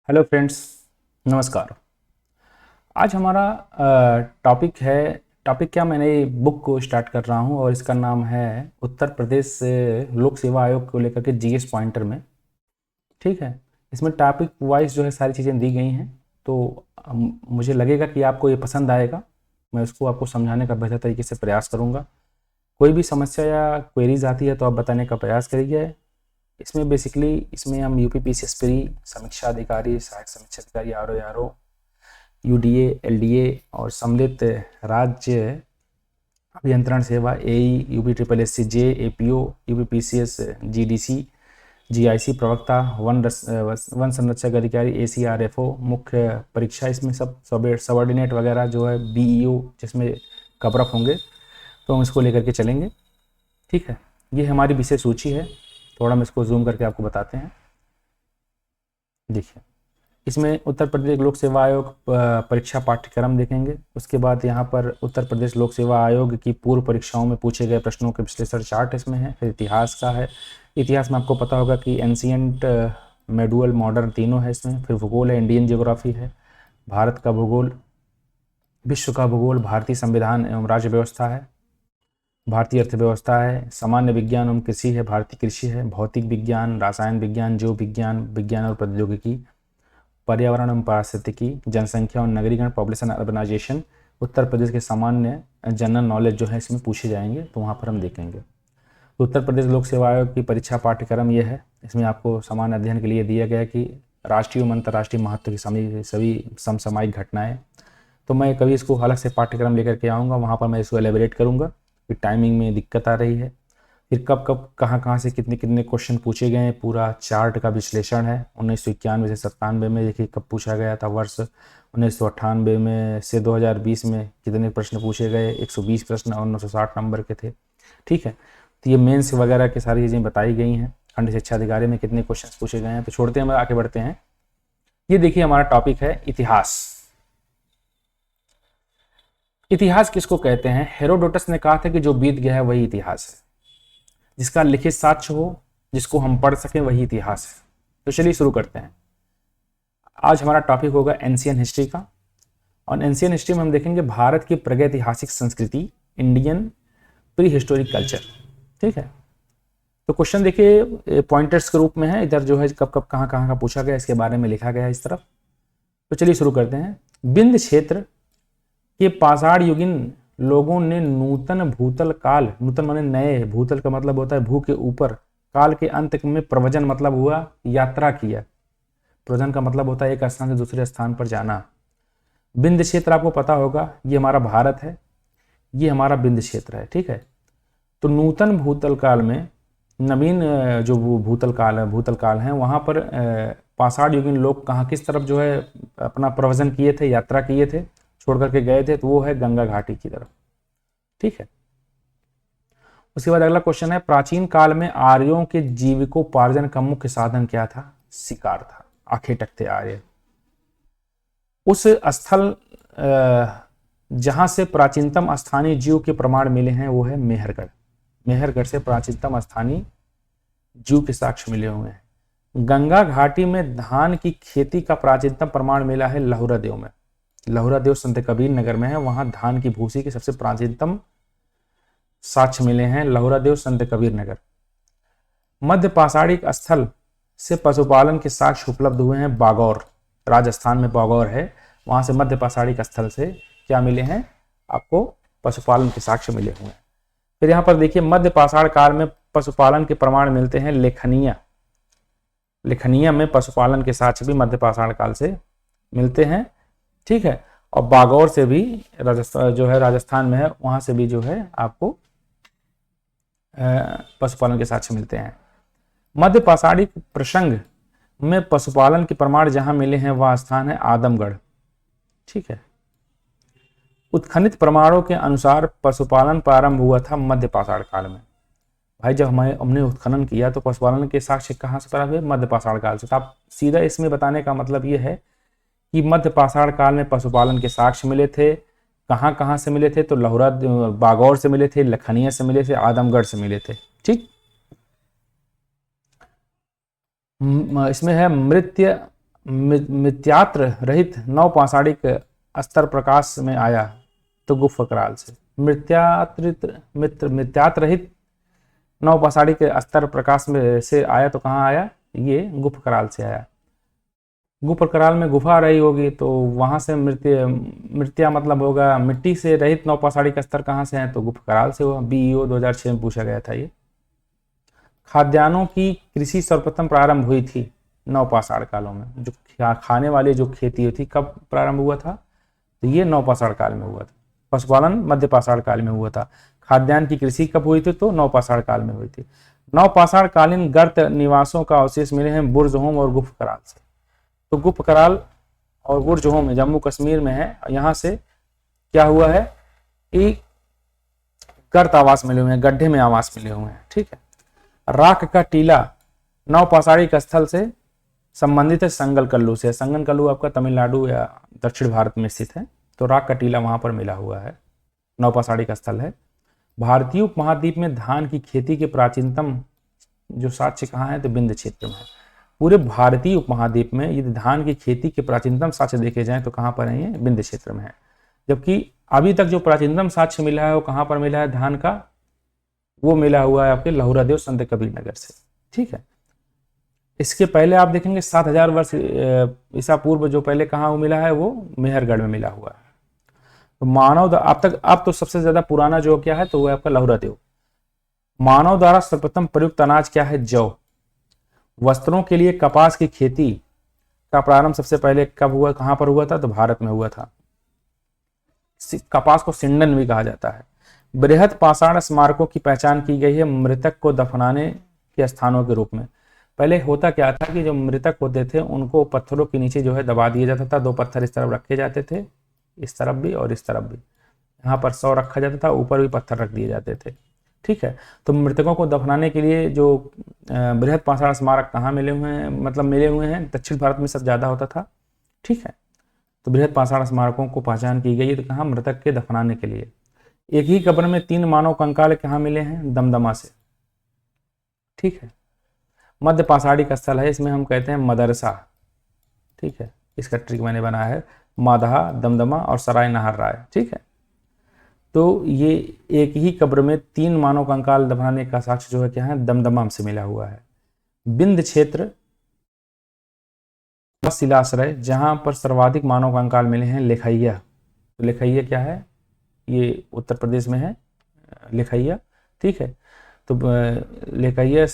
Hello friends, नमस्कार। आज हमारा टॉपिक क्या, मैंने ये बुक को स्टार्ट कर रहा हूँ और इसका नाम है उत्तर प्रदेश लोक सेवा आयोग को लेकर के जीएस पॉइंटर में। ठीक है, इसमें टॉपिक वाइज जो है सारी चीज़ें दी गई हैं, तो मुझे लगेगा कि आपको ये पसंद आएगा। मैं उसको आपको समझाने का बेहतर तरीके से प्रयास करूँगा। कोई भी समस्या या क्वेरीज आती है तो आप बताने का प्रयास करिए। इसमें हम यूपीपीसीएस प्री, समीक्षा अधिकारी, सहायक समीक्षा अधिकारी, आरओ, यूडीए, एलडीए और सम्मिलित राज्य अभियंत्रण सेवा, एई, यूपी ट्रिपल एस सी जे, एपीओ, यूपीपीसीएस, जीडीसी, जीआईसी प्रवक्ता, वन संरक्षक अधिकारी, एसीआरएफओ, मुख्य परीक्षा, इसमें सब सबऑर्डिनेट वगैरह जो है, बीईओ जिसमें कवरअप होंगे, तो हम इसको लेकर के चलेंगे। ठीक है, ये हमारी विषय सूची है। थोड़ा हम इसको जूम करके आपको बताते हैं। देखिए, इसमें उत्तर प्रदेश लोक सेवा आयोग परीक्षा पाठ्यक्रम देखेंगे। उसके बाद यहाँ पर उत्तर प्रदेश लोक सेवा आयोग की पूर्व परीक्षाओं में पूछे गए प्रश्नों के विश्लेषण चार्ट इसमें है। फिर इतिहास का है। इतिहास में आपको पता होगा कि एंशियंट, मेडुअल, मॉडर्न तीनों है इसमें। फिर भूगोल है, इंडियन ज्योग्राफी है, भारत का भूगोल, विश्व का भूगोल, भारतीय संविधान एवं राज्य व्यवस्था है, भारतीय अर्थव्यवस्था है, सामान्य विज्ञान एवं कृषि है, भारतीय कृषि है, भौतिक विज्ञान, रसायन विज्ञान, जीव विज्ञान, विज्ञान और प्रौद्योगिकी, पर्यावरण एवं पारिस्थितिकी, जनसंख्या और नगरीकरण, पॉपुलेशन अर्बनाइजेशन, उत्तर प्रदेश के सामान्य जनरल नॉलेज जो है इसमें पूछे जाएंगे, तो वहाँ पर हम देखेंगे। तो उत्तर प्रदेश लोक सेवा आयोग की परीक्षा पाठ्यक्रम ये है। इसमें आपको सामान्य अध्ययन के लिए दिया गया कि राष्ट्रीय एवं अंतर्राष्ट्रीय महत्व की सभी समसामयिक घटनाएं। तो मैं कभी इसको अलग से पाठ्यक्रम लेकर के आऊँगा, वहाँ पर मैं इसको एलेबरेट करूँगा कि टाइमिंग में दिक्कत आ रही है, फिर कब कब कहाँ से कितने कितने क्वेश्चन पूछे गए हैं, पूरा चार्ट का विश्लेषण है। 1991 से 97 में देखिए कब पूछा गया था, वर्ष 1998 में से 2020 में कितने प्रश्न पूछे गए, 120 प्रश्न और 960 नंबर के थे। ठीक है, तो ये मेंस वगैरह की सारी चीज़ें बताई गई हैं। खंड शिक्षा अधिकारी में कितने क्वेश्चन पूछे गए हैं, तो छोड़ते हैं, आगे बढ़ते हैं। ये देखिए हमारा टॉपिक है इतिहास। इतिहास किसको कहते हैं? हेरोडोटस ने कहा था कि जो बीत गया है वही इतिहास है, जिसका लिखित साक्ष्य हो, जिसको हम पढ़ सकें, वही इतिहास है। तो चलिए शुरू करते हैं। आज हमारा टॉपिक होगा एंशियन हिस्ट्री का, और एंशियन हिस्ट्री में हम देखेंगे भारत की प्रागैतिहासिक संस्कृति, इंडियन प्री हिस्टोरिक कल्चर। ठीक है, तो क्वेश्चन देखिए पॉइंटर्स के रूप में है, इधर जो है कब कब कहाँ कहाँ का पूछा गया इसके बारे में लिखा गया है इस तरफ। तो चलिए शुरू करते हैं। विंध्य क्षेत्र के पाषाण युगीन लोगों ने नूतन भूतल काल, नूतन माने नए, भूतल का मतलब होता है भू के ऊपर, काल के अंत में प्रव्रजन मतलब हुआ यात्रा किया। प्रव्रजन का मतलब होता है एक स्थान से दूसरे स्थान पर जाना। विंध्य क्षेत्र आपको पता होगा, ये हमारा भारत है, ये हमारा विंध्य क्षेत्र है। ठीक है, तो नूतन भूतल काल में, नवीन जो भूतल काल है, वहां पर पाषाण युगीन लोग कहाँ किस तरफ जो है अपना प्रव्रजन किए थे, यात्रा किए थे, छोड़ करके गए थे, तो वो है गंगा घाटी की तरफ। ठीक है, उसके बाद अगला क्वेश्चन है, प्राचीन काल में आर्यों के जीविकोपार्जन का मुख्य साधन क्या था? शिकार था, आखेटक थे आर्य। उस स्थल जहां से प्राचीनतम स्थानीय जीव के प्रमाण मिले हैं वो है मेहरगढ़। मेहरगढ़ से प्राचीनतम स्थानीय जीव के साक्ष्य मिले हुए हैं। गंगा घाटी में धान की खेती का प्राचीनतम प्रमाण मिला है लहुरा देव में। लहुरा देव संत कबीर नगर में है, वहां धान की भूसी के सबसे प्राचीनतम साक्ष्य मिले हैं, लहुरा देव संत कबीर नगर। मध्य पाषाणिक स्थल से पशुपालन के साक्ष्य उपलब्ध हुए हैं बागौर, राजस्थान में बागौर है, वहां से मध्य पाषाणिक स्थल से क्या मिले हैं आपको? पशुपालन के साक्ष्य मिले हुए हैं। फिर यहाँ पर देखिए मध्य पाषाण काल में पशुपालन के प्रमाण मिलते हैं लेखनिया। लेखनिया में पशुपालन के साक्ष्य भी मध्य पाषाण काल से मिलते हैं। ठीक है, और बागौर से भी राजस्थान जो है, राजस्थान में है, वहां से भी जो है आपको पशुपालन के साक्ष्य मिलते हैं। मध्य पाषाणिक प्रसंग में पशुपालन के प्रमाण जहां मिले हैं वह स्थान है आदमगढ़। ठीक है, उत्खनित प्रमाणों के अनुसार पशुपालन प्रारंभ हुआ था मध्य पाषाण काल में। भाई जब हमने उत्खनन किया तो पशुपालन के साक्ष्य कहाँ से प्रारंभ हुए? मध्य पाषाण काल से। तो आप सीधा इसमें बताने का मतलब ये है कि मध्य पाषाण काल में पशुपालन के साक्ष्य मिले थे। कहाँ कहाँ से मिले थे? तो लहुरा बागौर से मिले थे, लखनिया से मिले थे, आदमगढ़ से मिले थे। ठीक, इसमें है मृत्य मित्यात्र रहित नव पाषाणिक अस्तर प्रकाश में आया तो गुप्त कराल से। मित्यात्र रहित नव पाषाणिक अस्तर प्रकाश में से आया तो कहाँ आया, ये गुप्त कराल से आया। गुप्त कराल में गुफा रही होगी तो वहां से मृत्या मतलब होगा मिट्टी से रहित नव पाषाणिक अस्तर कहाँ से है, तो गुप्त कराल से हुआ। बीईओ 2006 में पूछा गया था ये। खाद्यान्नों की कृषि सर्वप्रथम प्रारंभ हुई थी नवपाषाण कालों में। जो खाने वाली जो खेती थी कब प्रारंभ हुआ था, तो ये नवपाषाण काल में हुआ था। पशुपालन मध्य पाषाण काल में हुआ था। खाद्यान्न की कृषि कब हुई थी, तो नवपाषाण काल में हुई थी। नवपाषाण कालीन गर्त निवासों का अवशेष मिले हैं बुर्जहोम और गुप्त कराल से। तो गुप्त कराल और बुर्जहोम जम्मू कश्मीर में है। यहाँ से क्या हुआ है कि गर्त आवास मिले हुए हैं, गड्ढे में आवास मिले हुए हैं। ठीक है। राख का टीला नवपाषाणिक स्थल से संबंधित है संगल कल्लू से। संगल कल्लू आपका तमिलनाडु या दक्षिण भारत में स्थित है, तो राख का टीला वहां पर मिला हुआ है, नवपाषाणिक स्थल है। भारतीय उपमहाद्वीप में धान की खेती के प्राचीनतम जो साक्ष्य कहाँ है, तो विंध्य क्षेत्र में है। पूरे भारतीय उपमहाद्वीप में यदि धान की खेती के प्राचीनतम साक्ष्य देखे जाएं तो कहाँ पर है, ये विंध्य क्षेत्र में है। जबकि अभी तक जो प्राचीनतम साक्ष्य मिला है वो कहाँ पर मिला है धान का, वो मिला हुआ है आपके लहुरादेव संत कबीर नगर से। ठीक है। इसके पहले आप देखेंगे 7000 वर्ष ईसा पूर्व जो पहले कहाँ मिला है, वो मेहरगढ़ में मिला हुआ है। तो मानव अब तो सबसे ज्यादा पुराना जो क्या है, तो वो है आपका लहुरादेव। मानव द्वारा सर्वप्रथम प्रयुक्त अनाज क्या है, जौ। वस्त्रों के लिए कपास की खेती का प्रारंभ सबसे पहले कब हुआ, कहां पर हुआ था, तो भारत में हुआ था। कपास को सिंडन भी कहा जाता है। बृहद पाषाण स्मारकों की पहचान की गई है मृतक को दफनाने के स्थानों के रूप में। पहले होता क्या था कि जो मृतक होते थे उनको पत्थरों के नीचे जो है दबा दिया जाता था। 2 पत्थर इस तरफ रखे जाते थे, इस तरफ भी और इस तरफ भी। यहाँ पर 100 रखा जाता था, ऊपर भी पत्थर रख दिए जाते थे। ठीक है। तो मृतकों को दफनाने के लिए जो बृहद पाषाण स्मारक कहाँ मिले हुए हैं, मतलब मिले हुए हैं दक्षिण भारत में सब ज्यादा होता था। ठीक है। तो बृहद पाषाण स्मारकों को पहचान की गई है, तो कहाँ, मृतक के दफनाने के लिए। एक ही कब्र में 3 मानव कंकाल कहाँ मिले हैं, दमदमा से। ठीक है। मध्य पाषाणिक स्थल है, इसमें हम कहते हैं मदरसा। ठीक है। इसका ट्रिक मैंने बनाया है, मादहा, दमदमा और सराय नहर राय। ठीक है। तो ये एक ही कब्र में 3 मानव कंकाल दफनाने का साक्ष्य जो है क्या है, दमदमा से मिला हुआ है। विंध्य क्षेत्र शिलाश्रय जहां पर सर्वाधिक मानव कंकाल मिले हैं, लेखैया। तो लेखैया क्या है, ये उत्तर प्रदेश में है, लेखैया। ठीक है। तो लेखैया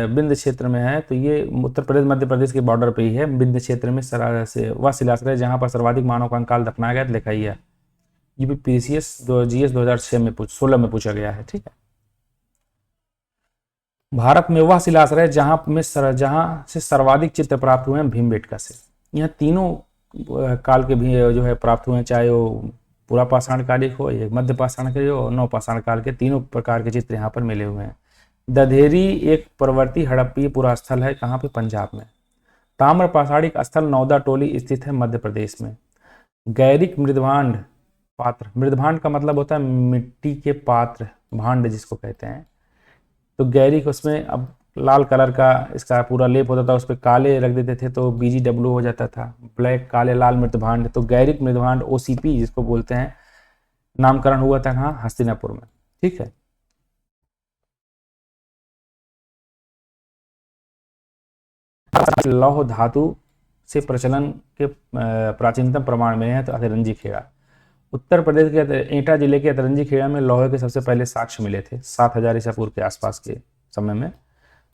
विंध्य क्षेत्र में है, तो ये उत्तर प्रदेश मध्य प्रदेश के बॉर्डर पे ही है। विंध्य क्षेत्र में वह शिलाश्रय जहां पर सर्वाधिक मानव कंकाल दफनाया गया, लेखैया। ये भी पीसीएस जीएस 2006 में 16 में पूछा गया है। ठीक है। भारत में वह शिलाश्रय जहां से सर्वाधिक चित्र प्राप्त हुए हैं, भीमबेटका से। यह तीनों काल के भी जो है प्राप्त हुए हैं, चाहे वो पूरा पाषाण कालिक हो, या मध्य पाषाण के हो, नव पाषाण काल के, तीनों प्रकार के चित्र यहाँ पर मिले हुए हैं। दधेरी एक प्रवर्ती हड़प्पीय पुरा स्थल है, कहाँ पे, पंजाब में। ताम्र पाषाणिक स्थल नौदा टोली स्थित है मध्य प्रदेश में। गैरिक मृदभांड पात्र, मृदभांड का मतलब होता है मिट्टी के पात्र, भांड जिसको कहते हैं। तो गैरिक, उसमें अब लाल कलर का इसका पूरा लेप होता था, उस पर काले रख देते थे तो BGW हो जाता था, ब्लैक, काले, लाल मृदभांड। तो गैरिक मृदभांड OCP जिसको बोलते हैं, नामकरण हुआ था कहाँ, हस्तिनापुर में। ठीक है। लौह धातु से प्रचलन के प्राचीनतम प्रमाण में है, तो अतरंजी खेड़ा। उत्तर प्रदेश के एटा जिले के अतरंजी खेड़ा में लोहे के सबसे पहले साक्ष्य मिले थे 7000 ईसा पूर्व के आसपास के समय में।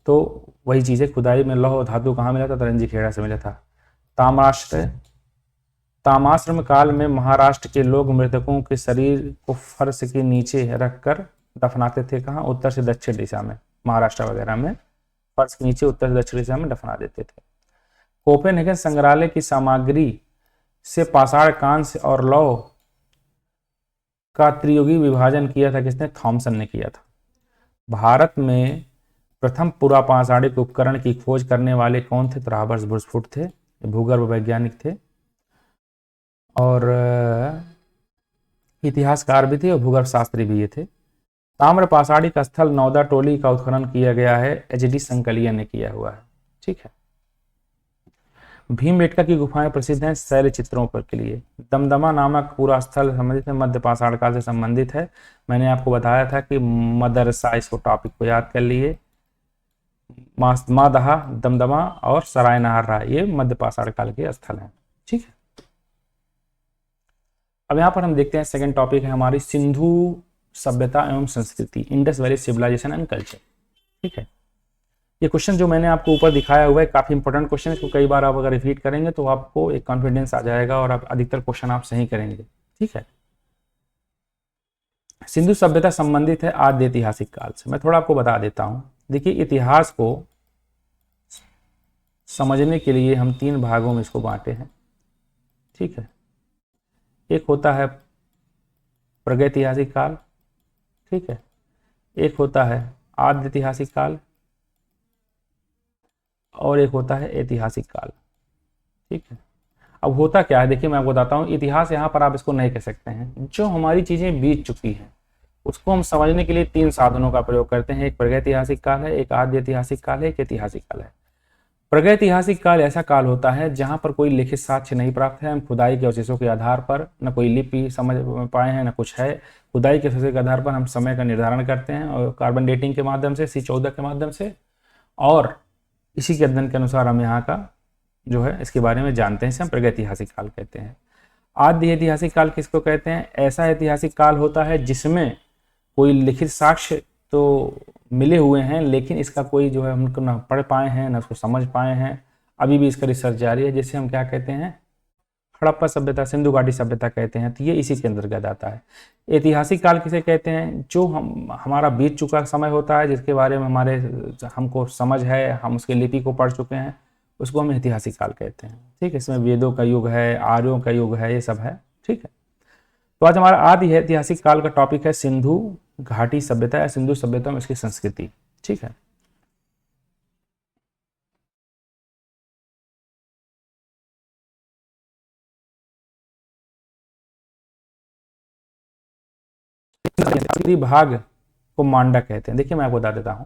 तो वही चीजें, खुदाई में लौह धातु कहाँ मिला था, अतरंजी खेड़ा से मिला था। ताम्राश्रम काल में महाराष्ट्र के लोग मृतकों के शरीर को फर्श के नीचे रखकर दफनाते थे, कहाँ, उत्तर से दक्षिण दिशा में, महाराष्ट्र वगैरह में फर्श के नीचे उत्तर से दक्षिण दिशा में दफना देते थे। कोपेनहेगन संग्रहालय की सामग्री से पाषाण, कांस्य और लौह का त्रियुगी विभाजन किया था, किसने, थॉमसन ने किया था। भारत में प्रथम पुरा पाषाणिक उपकरण की खोज करने वाले कौन थे, तो रॉबर्ट ब्रूसफुट थे, भूगर्भ वैज्ञानिक थे और इतिहासकार भी थे और भूगर्भ शास्त्री भी ये थे। ताम्र पाषाणिक स्थल नौदा टोली का उत्खनन किया गया है, HD संकलिया ने किया हुआ है। ठीक है। भीमबेटका की गुफाएं प्रसिद्ध हैं शैल चित्रों पर के लिए। दमदमा नामक पूरा स्थल संबंधित है, मध्य पाषाण काल से संबंधित है। मैंने आपको बताया था कि मदरसा, इसको टॉपिक को याद कर लिए। मादहा, दमदमा और सराय नहार ये मध्य पाषाण काल के स्थल हैं। ठीक है, अब यहाँ पर हम देखते हैं सेकंड टॉपिक है हमारी सिंधु सभ्यता एवं संस्कृति, Indus valley civilisation and culture. ठीक है, ये क्वेश्चन जो मैंने आपको ऊपर दिखाया हुआ है काफी इंपॉर्टेंट क्वेश्चन है। इसको कई बार आप अगर रिपीट करेंगे तो आपको एक कॉन्फिडेंस आ जाएगा और आप अधिकतर क्वेश्चन आप सही करेंगे। ठीक है, सिंधु सभ्यता संबंधित है आद्य ऐतिहासिक काल से। मैं थोड़ा आपको बता देता हूं। देखिए, इतिहास को समझने के लिए हम 3 भागों में इसको बांटे हैं। ठीक है, एक होता है प्रागैतिहासिक काल, ठीक है, एक होता है आद्य ऐतिहासिक काल और एक होता है ऐतिहासिक काल। ठीक है, अब होता क्या है, देखिए मैं आपको बताता हूँ। इतिहास यहाँ पर आप इसको नहीं कह सकते हैं, जो हमारी चीजें बीत चुकी हैं उसको हम समझने के लिए 3 साधनों का प्रयोग करते हैं। एक प्रागैतिहासिक काल है, एक आद्य ऐतिहासिक काल है, एक ऐतिहासिक काल है। प्रागैतिहासिक काल ऐसा काल होता है जहां पर कोई लिखित साक्ष्य नहीं प्राप्त है। हम खुदाई के अवशेषों के आधार पर, न कोई लिपि समझ पाए हैं न कुछ है, खुदाई के अवशेषों के आधार पर हम समय का निर्धारण करते हैं और कार्बन डेटिंग के माध्यम से, C14 के माध्यम से, और इसी के अध्ययन के अनुसार हम यहाँ का जो है इसके बारे में जानते हैं। इसे हम प्रागैतिहासिक काल कहते हैं। आद्य ऐतिहासिक काल किसको कहते हैं? ऐसा ऐतिहासिक काल होता है जिसमें कोई लिखित साक्ष्य तो मिले हुए हैं लेकिन इसका कोई जो है हमको ना पढ़ पाए हैं ना उसको समझ पाए हैं, अभी भी इसका रिसर्च जारी है, जिसे हम क्या कहते हैं? हड़प्पा सभ्यता, सिंधु घाटी सभ्यता कहते हैं। तो ये इसी के अंतर्गत आता है। ऐतिहासिक काल किसे कहते हैं? जो हमारा बीत चुका समय होता है, जिसके बारे में हमको समझ है, हम उसके लिपि को पढ़ चुके हैं, उसको हम ऐतिहासिक काल कहते हैं। ठीक है, इसमें वेदों का युग है, आर्यों का युग है, ये सब है। ठीक है, तो आज हमारा आदि ऐतिहासिक काल का टॉपिक है सिंधु घाटी सभ्यता या सिंधु सभ्यता में इसकी संस्कृति। ठीक है, उत्तरी भाग को मांडा कहते हैं। देखिए मैं आपको बता देता हूँ,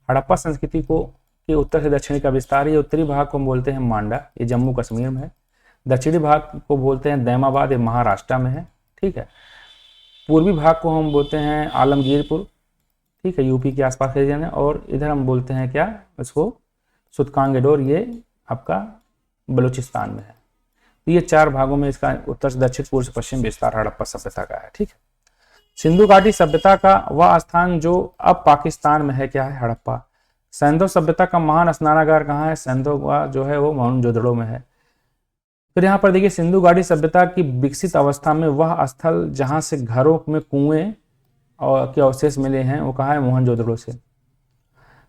हड़प्पा संस्कृति को के उत्तर से दक्षिणी का विस्तार, ये उत्तरी भाग को हम बोलते हैं मांडा, ये जम्मू कश्मीर में है। दक्षिणी भाग को बोलते हैं दैमाबाद, ये महाराष्ट्र में है। ठीक है, पूर्वी भाग को हम बोलते हैं आलमगीरपुर, ठीक है, यूपी के आसपास के रीजन है। और इधर हम बोलते हैं क्या इसको? सुतकांगेडोर, ये आपका बलूचिस्तान में है। तो ये 4 भागों में इसका उत्तर से दक्षिण, पूर्व से पश्चिम विस्तार हड़प्पा सभ्यता का है। ठीक है, सिंधु घाटी सभ्यता का वह स्थान जो अब पाकिस्तान में है क्या है? हड़प्पा। सैंधव सभ्यता का महान स्नानागार कहाँ है? सैंधव का जो है वो मोहनजोदड़ो में है। फिर यहाँ पर देखिए, सिंधु घाटी सभ्यता की विकसित अवस्था में वह स्थल जहां से घरों में कुएं और के अवशेष मिले हैं वो कहाँ है? मोहनजोदड़ो से।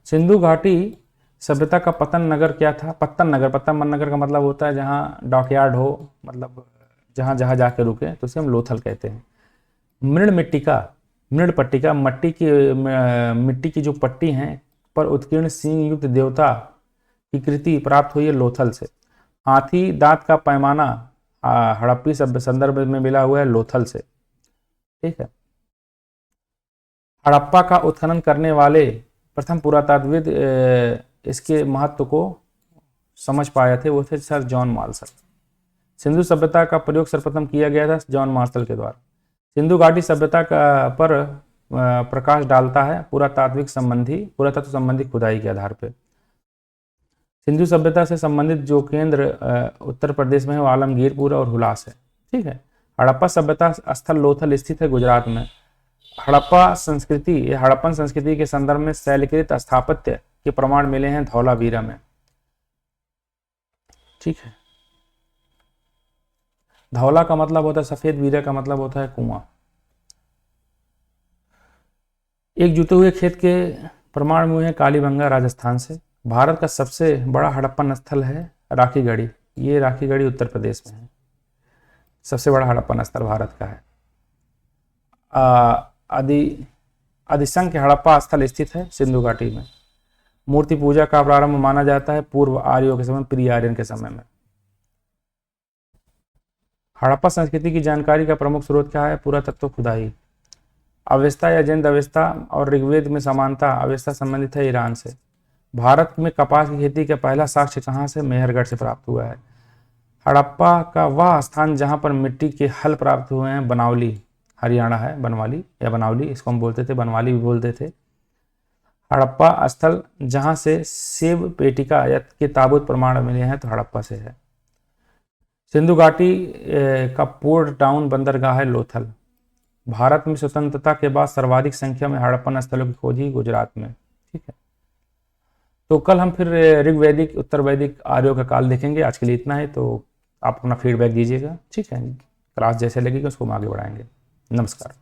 सिंधु घाटी सभ्यता का पतन नगर क्या था? पत्तन नगर। पत्तन नगर का मतलब होता है जहाँ डॉकयार्ड हो, मतलब जहाँ जहाँ जाके रुके, तो उसे हम लोथल कहते हैं। मृण पट्टिका मिट्टी की जो पट्टी हैं पर उत्कीर्ण सींग युक्त देवता की कृति प्राप्त हुई है लोथल से। हाथी दांत का पैमाना हड़प्पी संदर्भ में मिला हुआ है लोथल से। ठीक है, हड़प्पा का उत्खनन करने वाले प्रथम पुरातत्वविद इसके महत्व को समझ पाए थे, वो थे सर जॉन मार्शल। सिंधु सभ्यता का प्रयोग सर्वप्रथम किया गया था जॉन मार्शल के द्वारा। सिंधु घाटी सभ्यता का पर प्रकाश डालता है पुरातत्व संबंधी खुदाई के आधार पर। सिंधु सभ्यता से संबंधित जो केंद्र उत्तर प्रदेश में है वो आलमगीरपुर और हुलास है। ठीक है, हड़प्पा सभ्यता स्थल लोथल स्थित है गुजरात में। हड़प्पन संस्कृति के संदर्भ में शैलकृत स्थापत्य के प्रमाण मिले हैं धौलावीरा में। ठीक है, धौला का मतलब होता है सफेद, वीरा का मतलब होता है कुआं। एक जुते हुए खेत के प्रमाण मिले हैं कालीबंगा राजस्थान से। भारत का सबसे बड़ा हड़प्पन स्थल है राखीगढ़ी, ये राखीगढ़ी उत्तर प्रदेश में है। सबसे बड़ा हड़प्पन स्थल भारत का है। आदिशंख्य हड़प्पा स्थल स्थित है सिंधु घाटी में। मूर्ति पूजा का प्रारंभ माना जाता है पूर्व आर्यों के समय, प्री आर्यन के समय में। हड़प्पा संस्कृति की जानकारी का प्रमुख स्रोत क्या है? पुरातत्व खुदाई। अवेस्ता या जैन अवेस्ता और ऋग्वेद में समानता अवेस्ता संबंधित है ईरान से। भारत में कपास की खेती का पहला साक्ष्य कहाँ से? मेहरगढ़ से प्राप्त हुआ है। हड़प्पा का वह स्थान जहां पर मिट्टी के हल प्राप्त हुए हैं बनवाली, हरियाणा है बनवाली या बनवाली, इसको हम बोलते थे, बनवाली भी बोलते थे। हड़प्पा स्थल जहां से सेब पेटिका या के ताबूत प्रमाण मिले हैं तो हड़प्पा से है। सिंधु घाटी का पोर्ट टाउन बंदरगाह है लोथल। भारत में स्वतंत्रता के बाद सर्वाधिक संख्या में हड़प्पन स्थलों की खोज ही गुजरात में। ठीक है, तो कल हम फिर ऋग्वैदिक उत्तर वैदिक आर्यों का काल देखेंगे। आज के लिए इतना है, तो आप अपना फीडबैक दीजिएगा। ठीक है, क्लास जैसे लगेगी उसको हम आगे बढ़ाएंगे। नमस्कार।